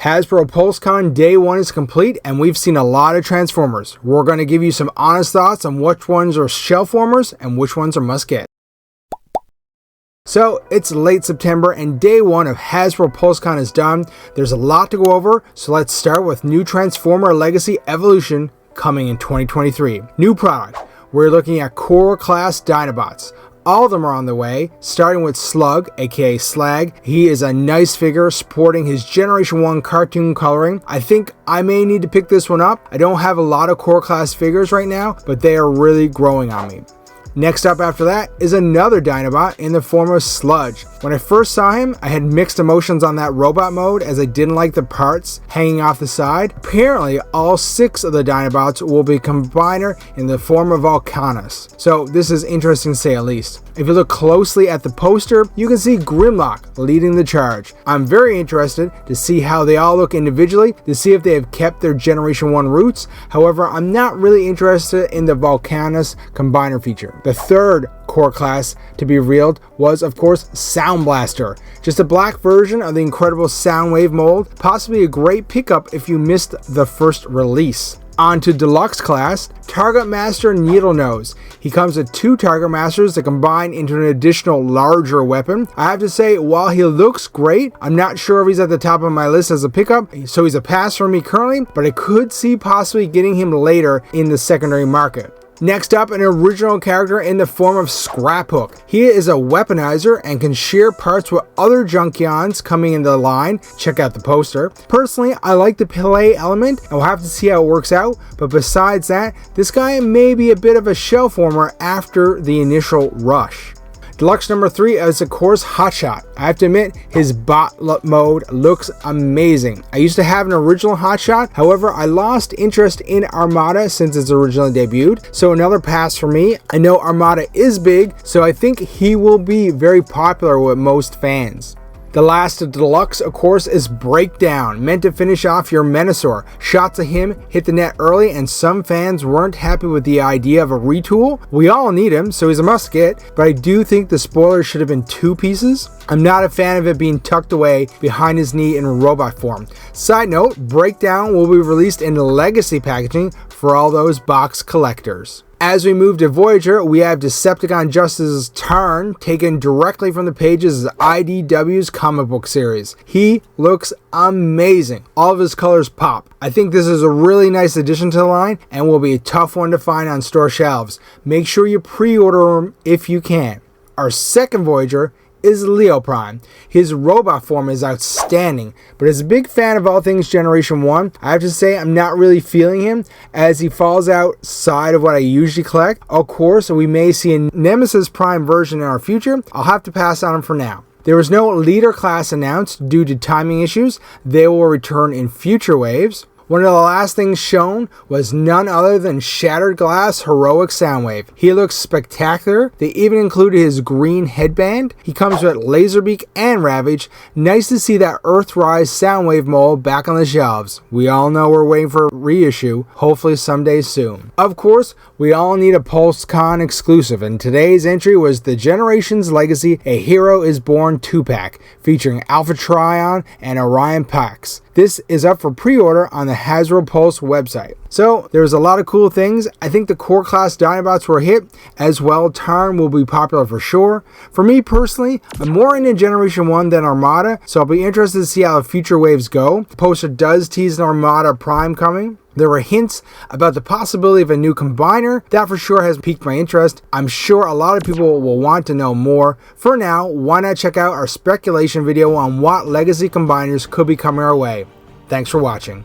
Hasbro PulseCon Day 1 is complete and we've seen a lot of Transformers. We're going to give you some honest thoughts on which ones are shelf warmers and which ones are must get. So it's late September and Day 1 of Hasbro PulseCon is done. There's a lot to go over, so let's start with new Transformer Legacy Evolution coming in 2023. New product. We're looking at Core Class Dinobots. All of them are on the way, starting with Slug, aka Slag. He is a nice figure sporting his Generation 1 cartoon coloring. I think I may need to pick this one up. I don't have a lot of Core Class figures right now, but they are really growing on me. Next up after that is another Dinobot in the form of Sludge. When I first saw him, I had mixed emotions on that robot mode as I didn't like the parts hanging off the side. Apparently, all 6 of the Dinobots will be combiner in the form of Volcanus. So this is interesting to say at least. If you look closely at the poster, you can see Grimlock leading the charge. I'm very interested to see how they all look individually, to see if they have kept their Generation 1 roots. However, I'm not really interested in the Volcanus combiner feature. The third core class to be revealed was, of course, Sound Blaster. Just a black version of the incredible Soundwave mold, possibly a great pickup if you missed the first release. On to Deluxe Class, Target Master Needlenose. He comes with 2 Target Masters that combine into an additional larger weapon. I have to say, while he looks great, I'm not sure if he's at the top of my list as a pickup, so he's a pass for me currently, but I could see possibly getting him later in the secondary market. Next up, an original character in the form of Scrapbook. He is a weaponizer and can share parts with other Junkions coming in the line. Check out the poster. Personally, I like the play element and we'll have to see how it works out, but besides that, this guy may be a bit of a shelf warmer after the initial rush. Deluxe number 3 is of course Hotshot. I have to admit, his bot mode looks amazing. I used to have an original Hotshot, however I lost interest in Armada since it's originally debuted, so another pass for me. I know Armada is big, so I think he will be very popular with most fans. The last of Deluxe, of course, is Breakdown, meant to finish off your Menasor. Shots of him hit the net early and some fans weren't happy with the idea of a retool. We all need him, so he's a must get, but I do think the spoiler should have been 2 pieces. I'm not a fan of it being tucked away behind his knee in robot form. Side note, Breakdown will be released in legacy packaging for all those box collectors. As we move to Voyager, we have Decepticon Justice's Tarn, taken directly from the pages of IDW's comic book series. He looks amazing. All of his colors pop. I think this is a really nice addition to the line and will be a tough one to find on store shelves. Make sure you pre-order him if you can. Our second Voyager is Leo Prime. His robot form is outstanding, but as a big fan of all things Generation 1, I have to say I'm not really feeling him as he falls outside of what I usually collect. Of course, we may see a Nemesis Prime version in our future. I'll have to pass on him for now. There was no leader class announced due to timing issues. They will return in future waves. One of the last things shown was none other than Shattered Glass Heroic Soundwave. He looks spectacular. They even included his green headband. He comes with Laserbeak and Ravage. Nice to see that Earthrise Soundwave mold back on the shelves. We all know we're waiting for a reissue, hopefully someday soon. Of course, we all need a PulseCon exclusive, and today's entry was the Generations Legacy A Hero Is Born 2-pack, featuring Alpha Trion and Orion packs. This is up for pre-order on the Hasbro Pulse website. So there's a lot of cool things. I think the core class Dinobots were a hit as well. Tarn will be popular for sure. For me personally, I'm more into Generation 1 than Armada, so I'll be interested to see how the future waves go. The poster does tease an Armada Prime coming. There were hints about the possibility of a new combiner. That for sure has piqued my interest. I'm sure a lot of people will want to know more. For now, why not check out our speculation video on what legacy combiners could be coming our way. Thanks for watching.